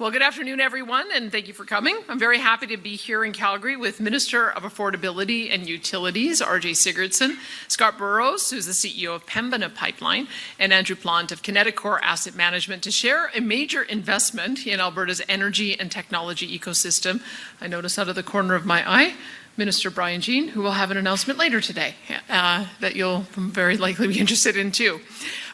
Well, good afternoon, everyone, and thank you for coming. I'm very happy to be here in Calgary with Minister of Affordability and Utilities, RJ Sigurdson, Scott Burrows, who's the CEO of Pembina Pipeline, and Andrew Plaunt of Kineticor Asset Management to share a major investment in Alberta's energy and technology ecosystem. I notice out of the corner of my eye, Minister Brian Jean, who will have an announcement later today that you'll very likely be interested in too.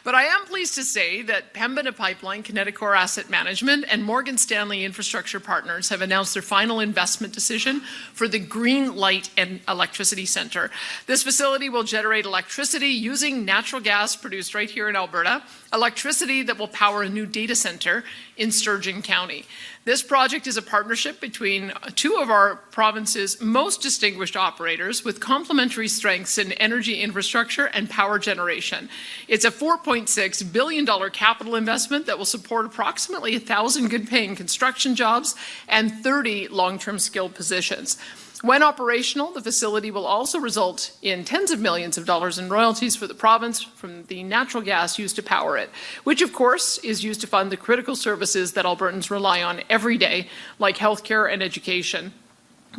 But I am pleased to say that Pembina Pipeline, Kineticor Asset Management, and Morgan Stanley Infrastructure Partners have announced their final investment decision for the Greenlight Electricity Centre. This facility will generate electricity using natural gas produced right here in Alberta, electricity that will power a new data centre in Sturgeon County. This project is a partnership between two of our province's most distinguished operators with complementary strengths in energy infrastructure and power generation. It's a $4.6 billion capital investment that will support approximately 1,000 good-paying construction jobs and 30 long-term skilled positions. When operational, the facility will also result in tens of millions of dollars in royalties for the province from the natural gas used to power it, which of course is used to fund the critical services that Albertans rely on every day, like healthcare and education.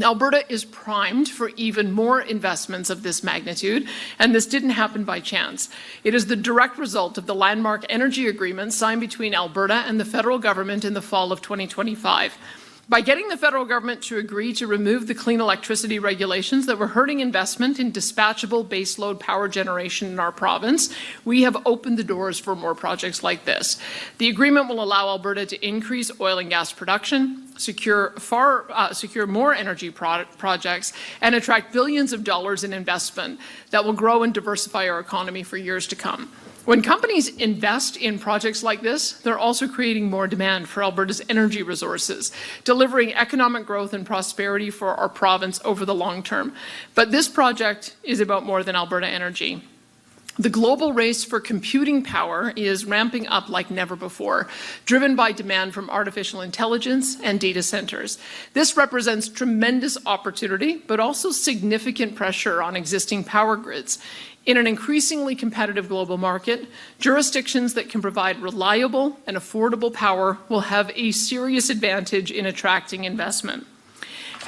Alberta is primed for even more investments of this magnitude, and this didn't happen by chance. It is the direct result of the landmark energy agreement signed between Alberta and the federal government in the fall of 2025. By getting the federal government to agree to remove the clean electricity regulations that were hurting investment in dispatchable baseload power generation in our province, we have opened the doors for more projects like this. The agreement will allow Alberta to increase oil and gas production, secure more energy projects, and attract billions of dollars in investment that will grow and diversify our economy for years to come. When companies invest in projects like this, they're also creating more demand for Alberta's energy resources, delivering economic growth and prosperity for our province over the long term. But this project is about more than Alberta energy. The global race for computing power is ramping up like never before, driven by demand from artificial intelligence and data centers. This represents tremendous opportunity, but also significant pressure on existing power grids. In an increasingly competitive global market, jurisdictions that can provide reliable and affordable power will have a serious advantage in attracting investment.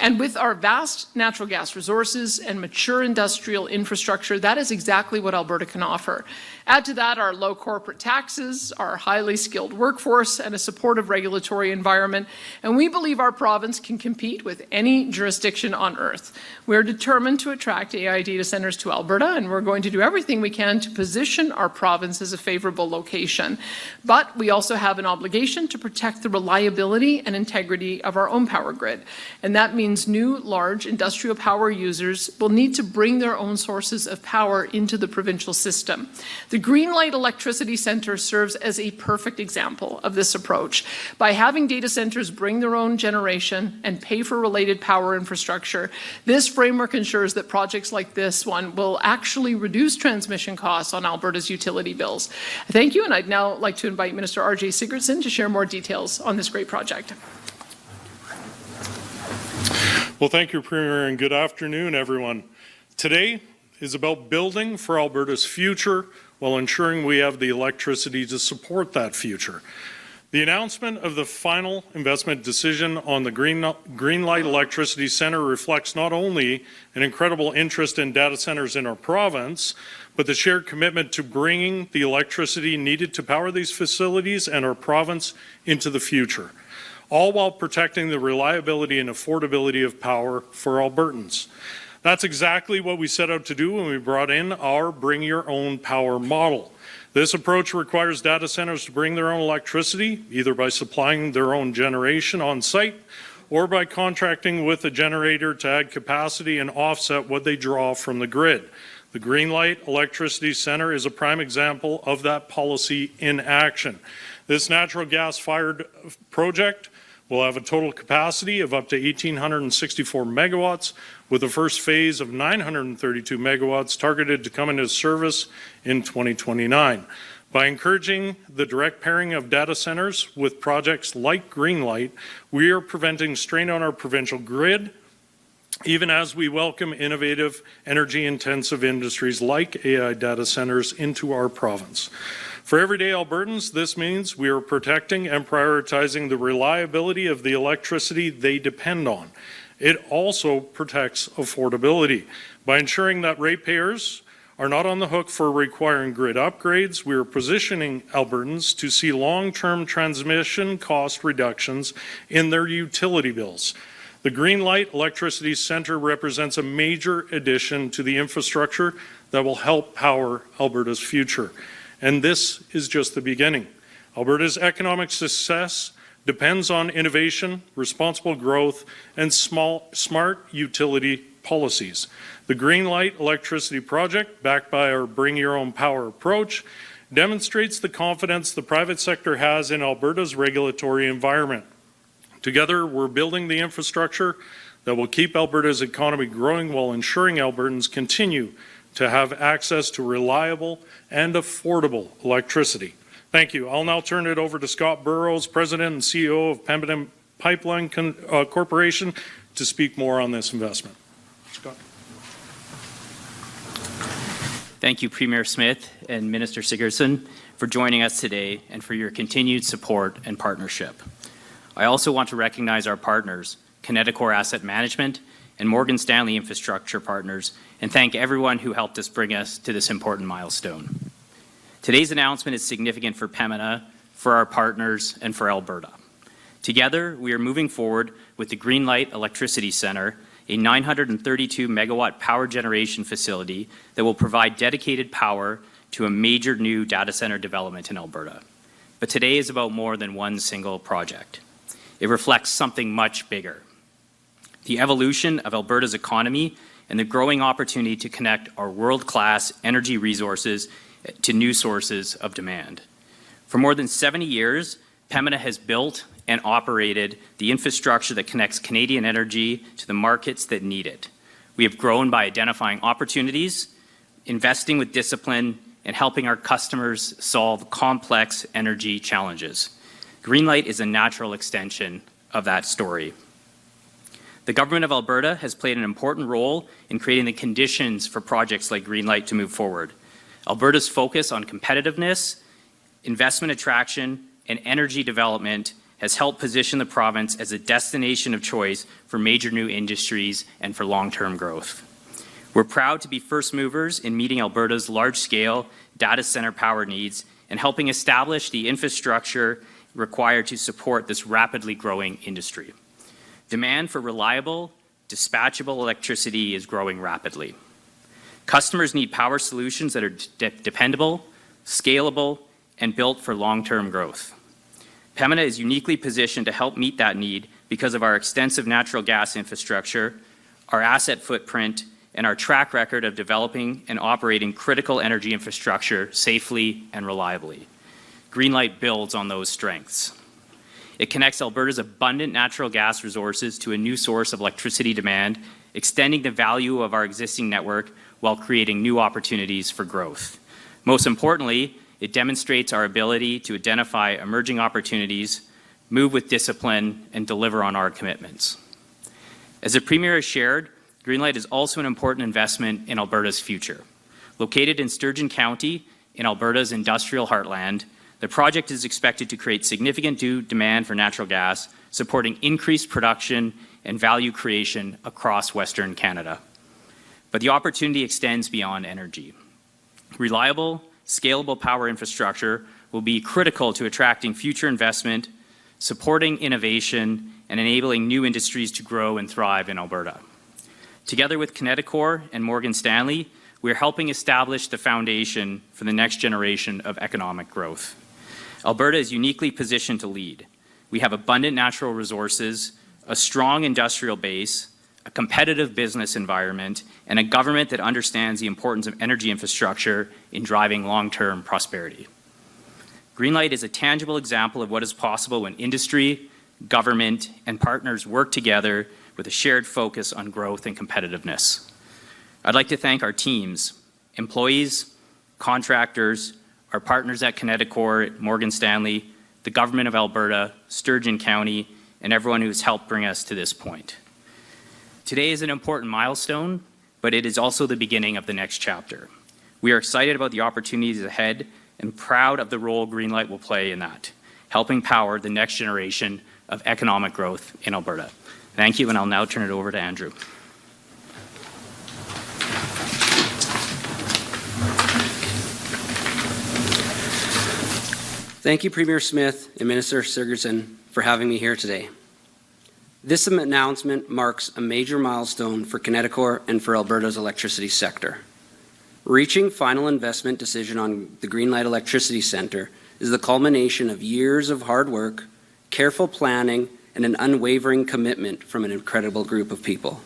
And with our vast natural gas resources and mature industrial infrastructure, that is exactly what Alberta can offer. Add to that our low corporate taxes, our highly skilled workforce, and a supportive regulatory environment, and we believe our province can compete with any jurisdiction on earth. We're determined to attract AI data centers to Alberta, and we're going to do everything we can to position our province as a favorable location. But we also have an obligation to protect the reliability and integrity of our own power grid, and that means new large industrial power users will need to bring their own sources of power into the provincial system. The Greenlight Electricity Centre serves as a perfect example of this approach. By having data centres bring their own generation and pay for related power infrastructure, this framework ensures that projects like this one will actually reduce transmission costs on Alberta's utility bills. Thank you, and I'd now like to invite Minister RJ Sigurdson to share more details on this great project. Well, thank you, Premier, and good afternoon, everyone. Today is about building for Alberta's future while ensuring we have the electricity to support that future. The announcement of the final investment decision on the Greenlight Electricity Centre reflects not only an incredible interest in data centres in our province, but the shared commitment to bringing the electricity needed to power these facilities and our province into the future, all while protecting the reliability and affordability of power for Albertans. That's exactly what we set out to do when we brought in our Bring Your Own Power model. This approach requires data centers to bring their own electricity, either by supplying their own generation on site or by contracting with a generator to add capacity and offset what they draw from the grid. The Greenlight Electricity Centre is a prime example of that policy in action. This natural gas-fired project will have a total capacity of up to 1,864 megawatts, with the first phase of 932 megawatts targeted to come into service in 2029. By encouraging the direct pairing of data centers with projects like Greenlight, we are preventing strain on our provincial grid, even as we welcome innovative, energy-intensive industries like AI data centers into our province. For everyday Albertans, this means we are protecting and prioritizing the reliability of the electricity they depend on. It also protects affordability. By ensuring that ratepayers are not on the hook for requiring grid upgrades, we are positioning Albertans to see long-term transmission cost reductions in their utility bills. The Greenlight Electricity Centre represents a major addition to the infrastructure that will help power Alberta's future. And this is just the beginning. Alberta's economic success depends on innovation, responsible growth, and smart utility policies. The Greenlight Electricity Project, backed by our Bring Your Own Power approach, demonstrates the confidence the private sector has in Alberta's regulatory environment. Together, we're building the infrastructure that will keep Alberta's economy growing while ensuring Albertans continue to have access to reliable and affordable electricity. Thank you. I'll now turn it over to Scott Burrows, President and CEO of Pembina Pipeline Corporation, to speak more on this investment. Scott. Thank you, Premier Smith and Minister Sigurdson, for joining us today and for your continued support and partnership. I also want to recognize our partners, Kineticor Asset Management and Morgan Stanley Infrastructure Partners, and thank everyone who helped us bring us to this important milestone. Today's announcement is significant for Pembina, for our partners, and for Alberta. Together, we are moving forward with the Greenlight Electricity Centre, a 932-megawatt power generation facility that will provide dedicated power to a major new data centre development in Alberta. But today is about more than one single project. It reflects something much bigger: the evolution of Alberta's economy and the growing opportunity to connect our world-class energy resources to new sources of demand. For more than 70 years, Pembina has built and operated the infrastructure that connects Canadian energy to the markets that need it. We have grown by identifying opportunities, investing with discipline, and helping our customers solve complex energy challenges. Greenlight is a natural extension of that story. The Government of Alberta has played an important role in creating the conditions for projects like Greenlight to move forward. Alberta's focus on competitiveness, investment attraction, and energy development has helped position the province as a destination of choice for major new industries and for long-term growth. We're proud to be first movers in meeting Alberta's large-scale data centre power needs and helping establish the infrastructure required to support this rapidly growing industry. Demand for reliable, dispatchable electricity is growing rapidly. Customers need power solutions that are dependable, scalable, and built for long-term growth. Pembina is uniquely positioned to help meet that need because of our extensive natural gas infrastructure, our asset footprint, and our track record of developing and operating critical energy infrastructure safely and reliably. Greenlight builds on those strengths. It connects Alberta's abundant natural gas resources to a new source of electricity demand, extending the value of our existing network while creating new opportunities for growth. Most importantly, it demonstrates our ability to identify emerging opportunities, move with discipline, and deliver on our commitments. As the Premier has shared, Greenlight is also an important investment in Alberta's future. Located in Sturgeon County, in Alberta's industrial heartland, the project is expected to create significant new demand for natural gas, supporting increased production and value creation across Western Canada. But the opportunity extends beyond energy. Reliable, scalable power infrastructure will be critical to attracting future investment, supporting innovation, and enabling new industries to grow and thrive in Alberta. Together with Kineticor and Morgan Stanley, we are helping establish the foundation for the next generation of economic growth. Alberta is uniquely positioned to lead. We have abundant natural resources, a strong industrial base, a competitive business environment, and a government that understands the importance of energy infrastructure in driving long-term prosperity. Greenlight is a tangible example of what is possible when industry, government, and partners work together with a shared focus on growth and competitiveness. I'd like to thank our teams, employees, contractors, our partners at Kineticor, Morgan Stanley, the Government of Alberta, Sturgeon County, and everyone who has helped bring us to this point. Today is an important milestone, but it is also the beginning of the next chapter. We are excited about the opportunities ahead and proud of the role Greenlight will play in that, helping power the next generation of economic growth in Alberta. Thank you, and I'll now turn it over to Andrew. Thank you, Premier Smith and Minister Sigurdson, for having me here today. This announcement marks a major milestone for Kineticor and for Alberta's electricity sector. Reaching final investment decision on the Greenlight Electricity Centre is the culmination of years of hard work, careful planning, and an unwavering commitment from an incredible group of people.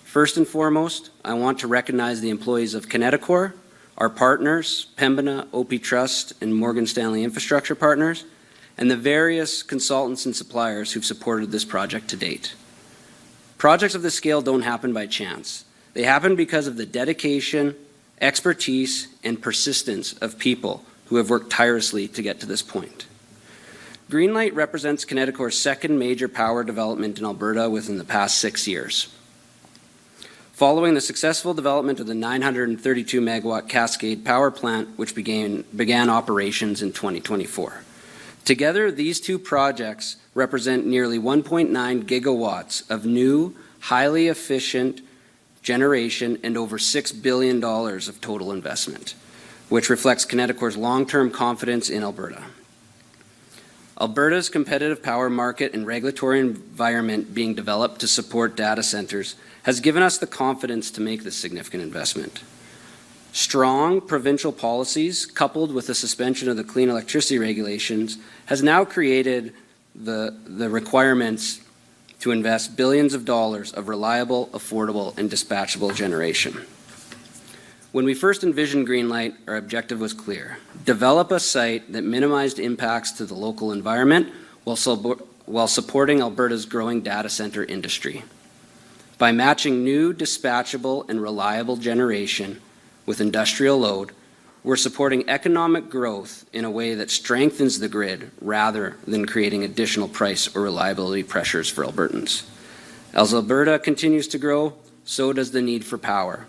First and foremost, I want to recognize the employees of Kineticor, our partners, Pembina, OP Trust, and Morgan Stanley Infrastructure Partners, and the various consultants and suppliers who've supported this project to date. Projects of this scale don't happen by chance. They happen because of the dedication, expertise, and persistence of people who have worked tirelessly to get to this point. Greenlight represents Kineticor's second major power development in Alberta within the past 6 years. Following the successful development of the 932 megawatt Cascade power plant, which began operations in 2024. Together, these two projects represent nearly 1.9 gigawatts of new, highly efficient generation and over $6 billion of total investment, which reflects Kineticor's long-term confidence in Alberta. Alberta's competitive power market and regulatory environment being developed to support data centers has given us the confidence to make this significant investment. Strong provincial policies, coupled with the suspension of the clean electricity regulations, has now created the requirements to invest billions of dollars of reliable, affordable, and dispatchable generation. When we first envisioned Greenlight, our objective was clear: develop a site that minimized impacts to the local environment while supporting Alberta's growing data center industry. By matching new, dispatchable, and reliable generation with industrial load, we're supporting economic growth in a way that strengthens the grid rather than creating additional price or reliability pressures for Albertans. As Alberta continues to grow, so does the need for power.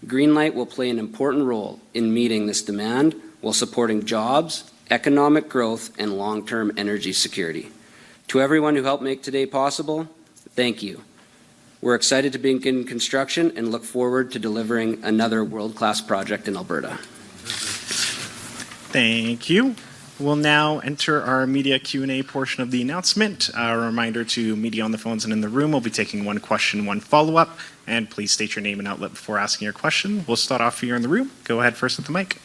Greenlight will play an important role in meeting this demand while supporting jobs, economic growth, and long-term energy security. To everyone who helped make today possible, thank you. We're excited to begin construction and look forward to delivering another world-class project in Alberta. Thank you. We'll now enter our media Q&A portion of the announcement. A reminder to media on the phones and in the room, we'll be taking one question, one follow-up, and please state your name and outlet before asking your question. We'll start off here in the room. Go ahead first with the mic.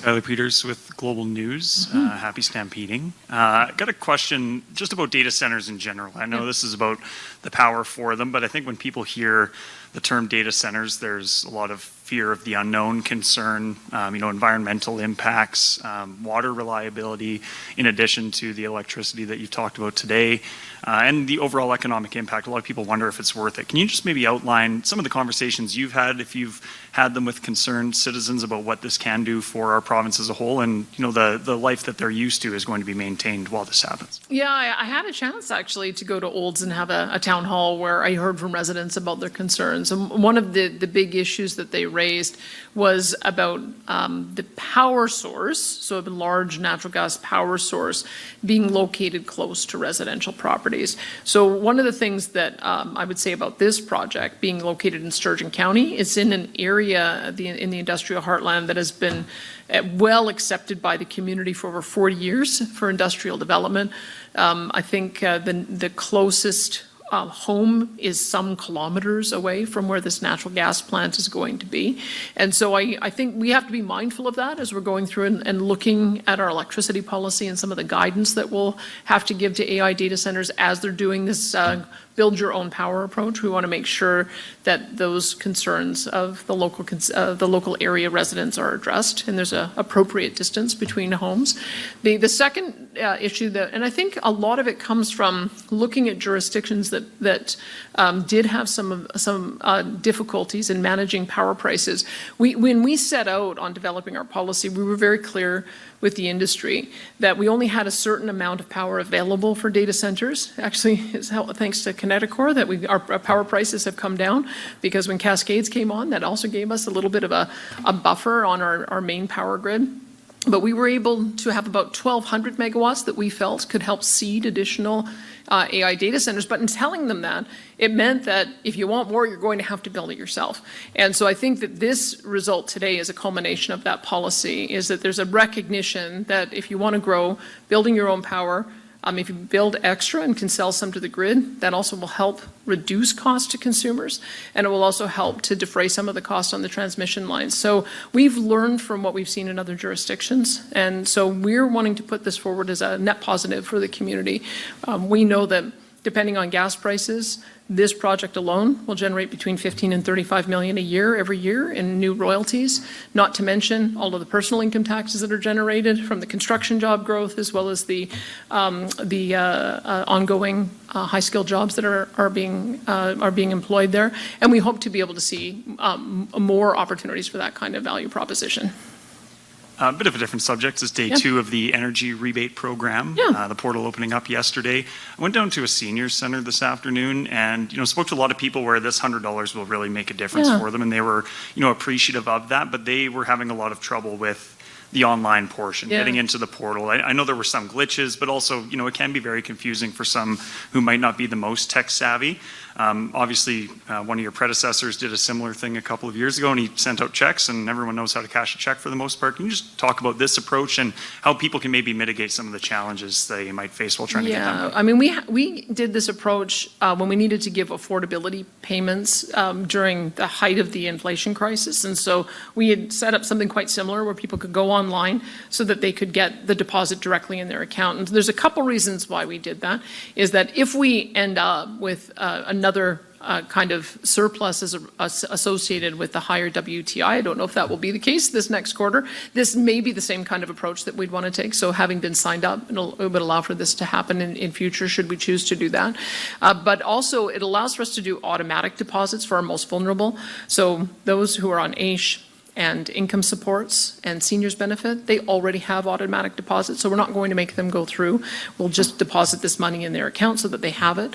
Tyler Peters with Global News. Happy stampeding. Got a question just about data centers in general. I know this is about the power for them, but I think when people hear the term data centers, there's a lot of fear of the unknown, concern, environmental impacts, water reliability, in addition to the electricity that you've talked about today, and the overall economic impact. A lot of people wonder if it's worth it. Can you just maybe outline some of the conversations you've had, if you've had them with concerned citizens, about what this can do for our province as a whole, and the life that they're used to is going to be maintained while this happens? Yeah, I had a chance actually to go to Olds and have a town hall where I heard from residents about their concerns. And one of the big issues that they raised was about the power source, so a large natural gas power source, being located close to residential properties. So one of the things that I would say about this project being located in Sturgeon County, it's in an area in the industrial heartland that has been well accepted by the community for over 40 years for industrial development. I think the closest home is some kilometers away from where this natural gas plant is going to be. And so I think we have to be mindful of that as we're going through and looking at our electricity policy and some of the guidance that we'll have to give to AI data centers as they're doing this build your own power approach. We want to make sure that those concerns of the local area residents are addressed and there's an appropriate distance between homes. The second issue and I think a lot of it comes from looking at jurisdictions that did have some difficulties in managing power prices. When we set out on developing our policy, we were very clear with the industry that we only had a certain amount of power available for data centers. Actually, it's thanks to Kineticor that our power prices have come down, because when Cascades came on, that also gave us a little bit of a buffer on our main power grid. But we were able to have about 1,200 megawatts that we felt could help seed additional AI data centers. But in telling them that, it meant that if you want more, you're going to have to build it yourself. And so I think that this result today is a culmination of that policy, is that there's a recognition that if you want to grow, building your own power, if you build extra and can sell some to the grid, that also will help reduce costs to consumers, and it will also help to defray some of the costs on the transmission lines. So we've learned from what we've seen in other jurisdictions, and so we're wanting to put this forward as a net positive for the community. We know that depending on gas prices, this project alone will generate between 15 and 35 million a year every year in new royalties, not to mention all of the personal income taxes that are generated from the construction job growth, as well as the ongoing high-skilled jobs that are being employed there. And we hope to be able to see more opportunities for that kind of value proposition. A bit of a different subject. This is day 2 of the energy rebate program. The portal opening up yesterday. I went down to a seniors center this afternoon and, spoke to a lot of people where this $100 will really make a difference for them. And they were, appreciative of that, but they were having a lot of trouble with the online portion, getting into the portal. I know there were some glitches, but also, it can be very confusing for some who might not be the most tech savvy. Obviously, one of your predecessors did a similar thing a couple of years ago, and he sent out checks, and everyone knows how to cash a check for the most part. Can you just talk about this approach and how people can maybe mitigate some of the challenges they might face while trying to get them? I mean, we did this approach when we needed to give affordability payments during the height of the inflation crisis, and so we had set up something quite similar where people could go online so that they could get the deposit directly in their account. And there's a couple reasons why we did that, is that if we end up with another kind of surplus associated with the higher WTI. I don't know if that will be the case this next quarter. This may be the same kind of approach that we'd want to take. So having been signed up, it would allow for this to happen in future should we choose to do that. But also it allows for us to do automatic deposits for our most vulnerable. So those who are on AISH and income supports and seniors benefit, they already have automatic deposits, so we're not going to make them go through. We'll just deposit this money in their account so that they have it.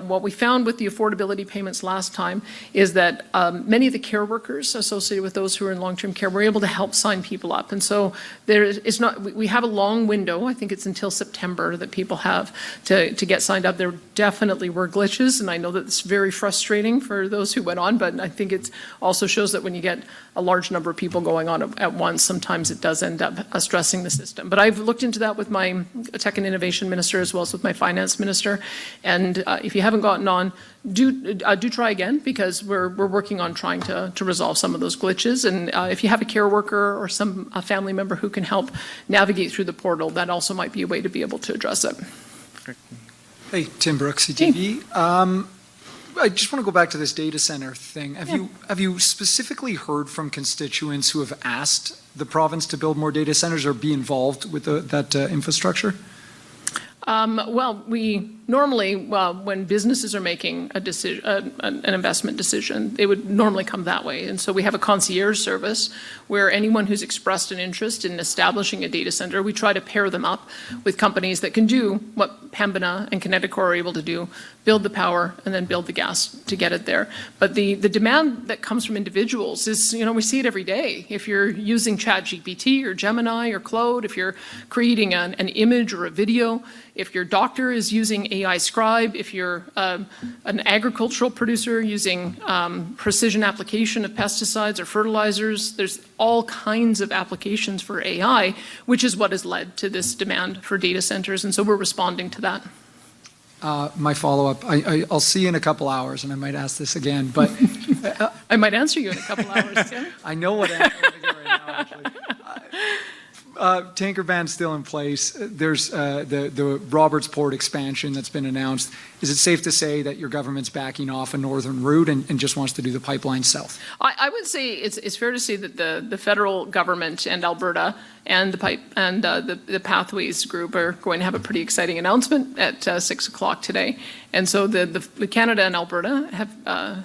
What we found with the affordability payments last time is that many of the care workers associated with those who are in long-term care were able to help sign people up, and so we have a long window. I think it's until September that people have to get signed up. There definitely were glitches, and I know that it's very frustrating for those who went on, but I think it also shows that when you get a large number of people going on at once, sometimes it does end up stressing the system. But I've looked into that with my Tech and Innovation Minister as well as with my Finance Minister. And if you haven't gotten on, do try again, because we're working on trying to resolve some of those glitches. And if you have a care worker or a family member who can help navigate through the portal, that also might be a way to be able to address it. Hey, Tim Brooks, CTV. I just want to go back to this data center thing. Have you specifically heard from constituents who have asked the province to build more data centers or be involved with that infrastructure? Well, we normally, when businesses are making a decision, an investment decision, they would normally come that way. And so we have a concierge service where anyone who's expressed an interest in establishing a data center, we try to pair them up with companies that can do what Pembina and Kineticor are able to do, build the power and then build the gas to get it there. But the demand that comes from individuals is, we see it every day. If you're using ChatGPT or Gemini or Claude, if you're creating an image or a video, if your doctor is using AI Scribe, if you're an agricultural producer using precision application of pesticides or fertilizers, there's all kinds of applications for AI, which is what has led to this demand for data centers. And so we're responding to that. My follow-up, I'll see you in a couple hours, and I might ask this again, but... I might answer you in a couple hours, Tim. I know what answer I'm going to get right now, actually. Tanker ban's still in place. There's the Roberts Port expansion that's been announced. Is it safe to say that your government's backing off a northern route and just wants to do the pipeline south? I would say it's fair to say that the federal government and Alberta and the Pathways Group are going to have a pretty exciting announcement at 6 o'clock today. And so the Canada and Alberta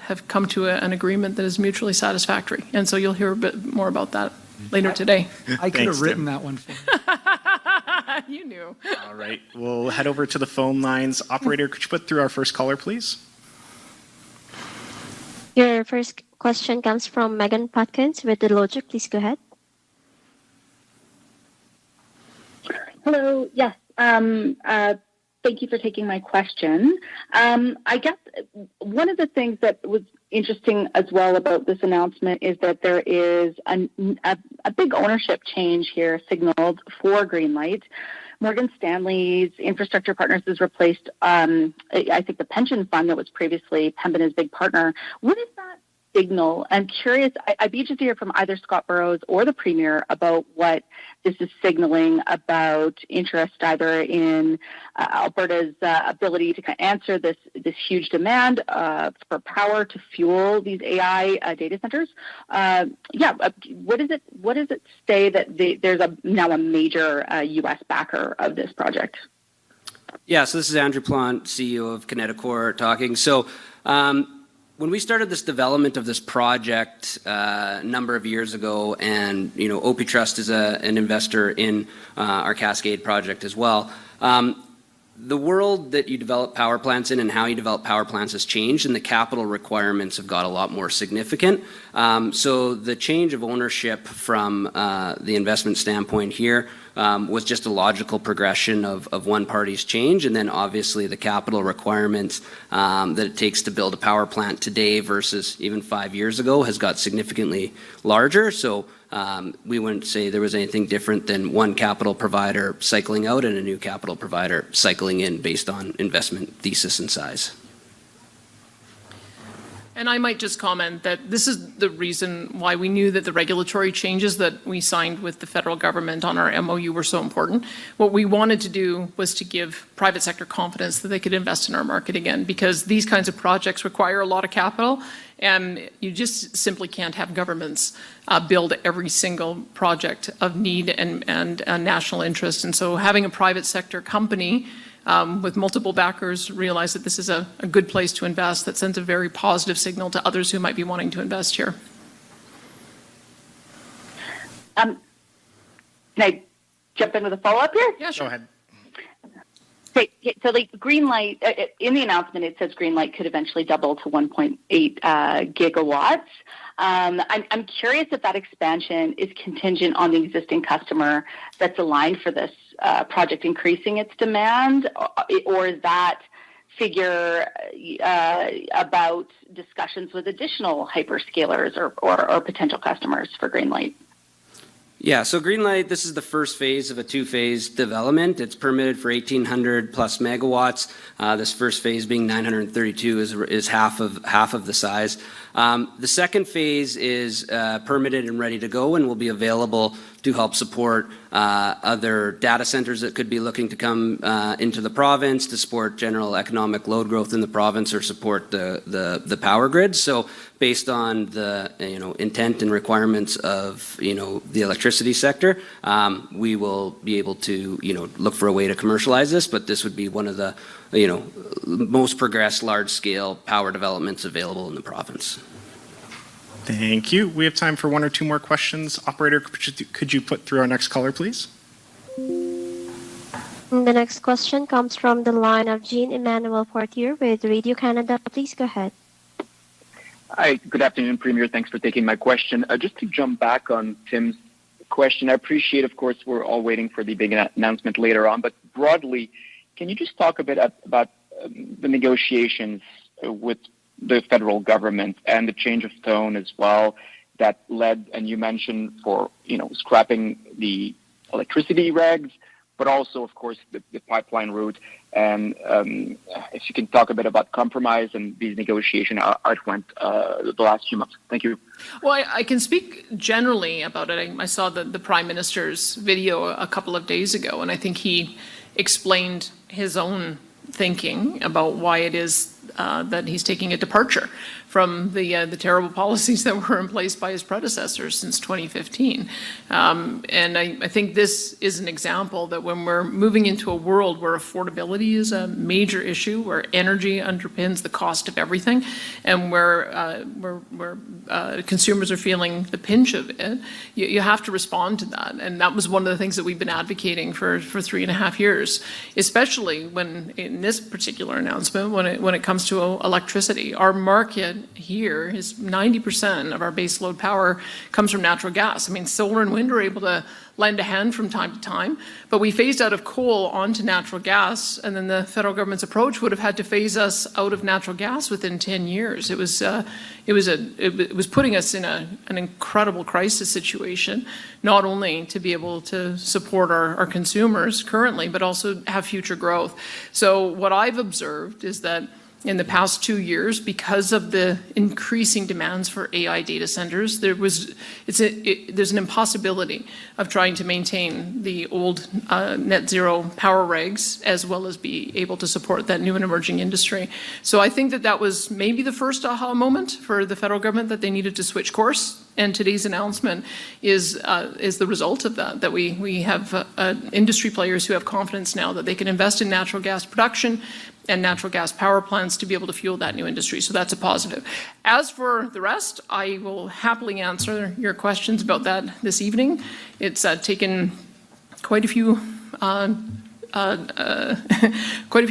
have come to an agreement that is mutually satisfactory. And so you'll hear a bit more about that later today. I could have written that one for you. You knew. All right, we'll head over to the phone lines. Operator, could you put through our first caller, please? Your first question comes from Megan Patkins with The Logic. Please go ahead. Hello. Yes. Thank you for taking my question. I guess one of the things that was interesting as well about this announcement is that there is a big ownership change here signaled for Greenlight. Morgan Stanley's infrastructure partners has replaced, I think, the pension fund that was previously Pembina's big partner. What is that signal? I'm curious. I'd be interested to hear from either Scott Burrows or the Premier about what this is signaling about interest either in Alberta's ability to kind of answer this huge demand for power to fuel these AI data centers. What does it say that there's now a major U.S. backer of this project? Yeah, so this is Andrew Plaunt, CEO of Kineticor, talking. So when we started this development of this project a number of years ago, and OP Trust is an investor in our Cascade project as well, the world that you develop power plants in and how you develop power plants has changed, and the capital requirements have got a lot more significant. So the change of ownership from the investment standpoint here was just a logical progression of one party's change, and then obviously the capital requirements that it takes to build a power plant today versus even 5 years ago has got significantly larger. So we wouldn't say there was anything different than one capital provider cycling out and a new capital provider cycling in based on investment thesis and size. And I might just comment that this is the reason why we knew that the regulatory changes that we signed with the federal government on our MOU were so important. What we wanted to do was to give private sector confidence that they could invest in our market again, because these kinds of projects require a lot of capital, and you just simply can't have governments build every single project of need and national interest. And so having a private sector company with multiple backers realize that this is a good place to invest that sends a very positive signal to others who might be wanting to invest here. Can I jump in with a follow-up here? Yeah, sure. Go ahead. So like Greenlight, in the announcement, it says Greenlight could eventually double to 1.8 gigawatts. I'm curious if that expansion is contingent on the existing customer that's aligned for this project increasing its demand, or is that figure about discussions with additional hyperscalers or potential customers for Greenlight? Yeah, so Greenlight, this is the first phase of a two-phase development. It's permitted for 1,800 plus megawatts. This first phase being 932 is half of the size. The second phase is permitted and ready to go and will be available to help support other data centers that could be looking to come into the province to support general economic load growth in the province or support the power grid. So based on the intent and requirements of the electricity sector, we will be able to look for a way to commercialize this. But this would be one of the most progressed large-scale power developments available in the province. Thank you. We have time for one or two more questions. Operator, could you put through our next caller, please? The next question comes from the line of Jean-Emmanuel Fortier with Radio Canada. Please go ahead. Hi, good afternoon, Premier. Thanks for taking my question. Just to jump back on Tim's question, I appreciate, of course, we're all waiting for the big announcement later on, but broadly, can you just talk a bit about the negotiations with the federal government and the change of tone as well that led, and you mentioned, for scrapping the electricity regs, but also, of course, the pipeline route. And if you can talk a bit about compromise and these negotiations, how it went the last few months. Thank you. Well, I can speak generally about it. I saw the Prime Minister's video a couple of days ago, and I think he explained his own thinking about why it is that he's taking a departure from the terrible policies that were in place by his predecessors since 2015. And I think this is an example that when we're moving into a world where affordability is a major issue, where energy underpins the cost of everything, and where consumers are feeling the pinch of it, you have to respond to that. And that was one of the things that we've been advocating for 3.5 years, especially when in this particular announcement, when it comes comes to electricity. Our market here is 90% of our baseload power comes from natural gas. I mean, solar and wind are able to lend a hand from time to time, but we phased out of coal onto natural gas, and then the federal government's approach would have had to phase us out of natural gas within 10 years. It was putting us in an incredible crisis situation, not only to be able to support our consumers currently, but also have future growth. So what I've observed is that in the past 2 years, because of the increasing demands for AI data centers, there's an impossibility of trying to maintain the old net zero power regs as well as be able to support that new and emerging industry. So I think that was maybe the first aha moment for the federal government, that they needed to switch course. And today's announcement is the result of that we have industry players who have confidence now that they can invest in natural gas production and natural gas power plants to be able to fuel that new industry. So that's a positive. As for the rest, I will happily answer your questions about that this evening. It's taken quite a few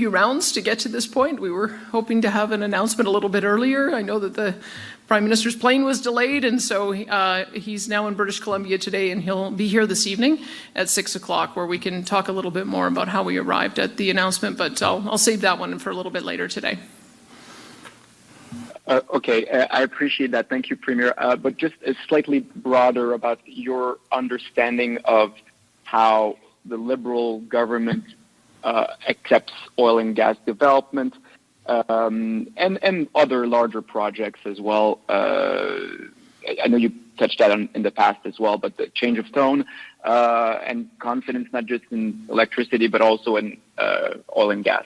rounds to get to this point. We were hoping to have an announcement a little bit earlier. I know that the Prime Minister's plane was delayed, and so he's now in British Columbia today, and he'll be here this evening at 6 o'clock, where we can talk a little bit more about how we arrived at the announcement, but I'll save that one for a little bit later today. Okay, I appreciate that. Thank you, Premier. But just slightly broader about your understanding of how the Liberal government accepts oil and gas development, and other larger projects as well. I know you touched that on in the past as well, but the change of tone and confidence, not just in electricity, but also in oil and gas.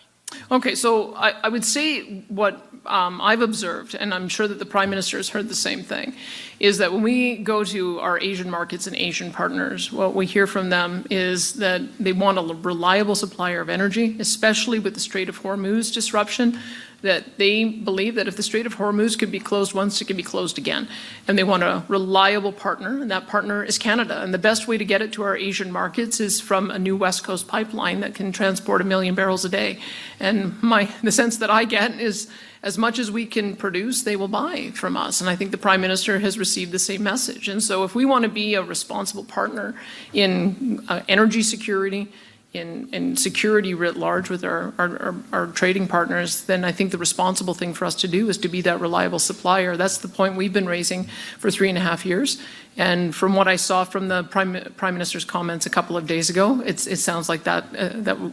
Okay, so I would say what I've observed, and I'm sure that the Prime Minister has heard the same thing, is that when we go to our Asian markets and Asian partners, what we hear from them is that they want a reliable supplier of energy, especially with the Strait of Hormuz disruption, that they believe that if the Strait of Hormuz could be closed once, it can be closed again. And they want a reliable partner, and that partner is Canada. And the best way to get it to our Asian markets is from a new West Coast pipeline that can transport 1 million barrels a day. And the sense that I get is, as much as we can produce, they will buy from us. And I think the Prime Minister has received the same message. And so if we want to be a responsible partner in energy security, in security writ large with our trading partners, then I think the responsible thing for us to do is to be that reliable supplier. That's the point we've been raising for 3.5 years. And from what I saw from the Prime Minister's comments a couple of days ago, it sounds like that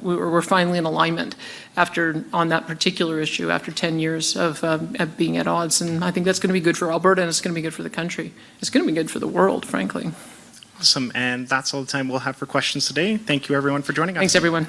we're finally in alignment on that particular issue after 10 years of being at odds. And I think that's going to be good for Alberta, and it's going to be good for the country. It's going to be good for the world, frankly. Awesome. And that's all the time we'll have for questions today. Thank you, everyone, for joining us. Thanks, everyone.